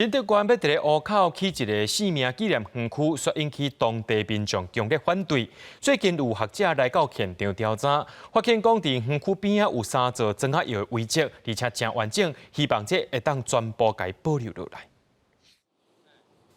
新竹县要伫咧湖口起一个生命纪念园区，却引起当地民众强烈反对。最近有学者来到现场调查，发现讲伫园区边仔有3座庄仔窑遗迹，而且真完整，希望这会当全部给保留落来。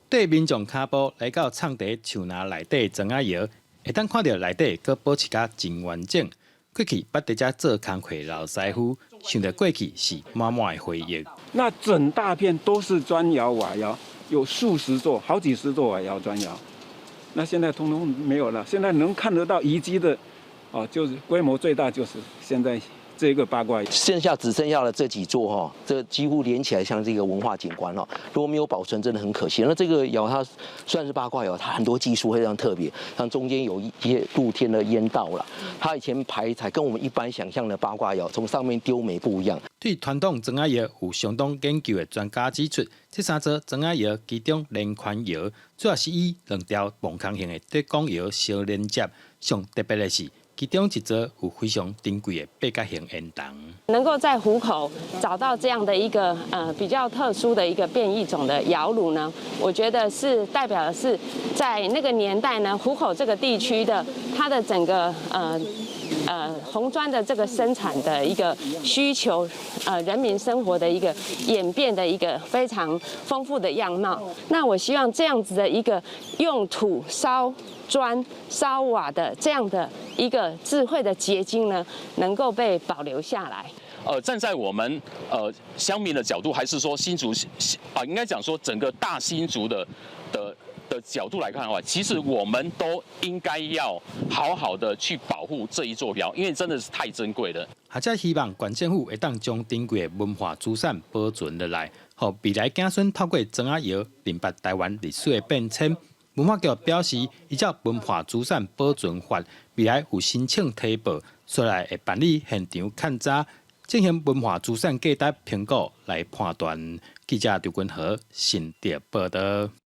缀民众脚步来到藏伫树林内底庄仔窑，会当看到内底阁保持甲真完整。过去捌伫遮做工课老师傅，想到过去是满满的回忆。那整大片都是砖窑瓦窑，有数十座、好几十座瓦窑砖窑。那现在通通没有了，现在能看得到遗迹的，就是规模最大就是现在这个八卦窑。只剩下了这几座哈，这几乎连起来像这个文化景观哦。如果没有保存，真的很可惜。那这个窑它虽然是八卦窑，它很多技术非常特别，像中间有一些露天的烟道啦。它以前排材跟我们一般想象的八卦窑从上面丢煤不一样。对传统庄仔窑有相当研究的专家指出，这3座庄仔窑其中连环窑主要是以2条磅空形的铁管窑相连接，上特别的是。其中一座有非常珍贵的八角形烟筒，能够在湖口找到这样的一个比较特殊的一个变异种的窑炉呢，我觉得是代表的是在那个年代呢，湖口这个地区的它的整个红砖的这个生产的一个需求，人民生活的一个演变的一个非常丰富的样貌。那我希望这样子的一个用土烧砖烧瓦的这样的一个智慧的结晶呢，能够被保留下来。站在我们乡民的角度，还是说新竹应该讲说整个大新竹的角度来看的话，其实我们都应该要好好的去保护这一座窑，因为真的是太珍贵了。学者希望县政府会当将珍贵的文化资产保存落来，让未来子孙透过庄仔窑明白台湾历史的变迁。文化局表示，依照文化资产保存法，未来有申请提报，出来会办理现场勘查，进行文化资产价值评估来判断。记者刘君和新竹报道。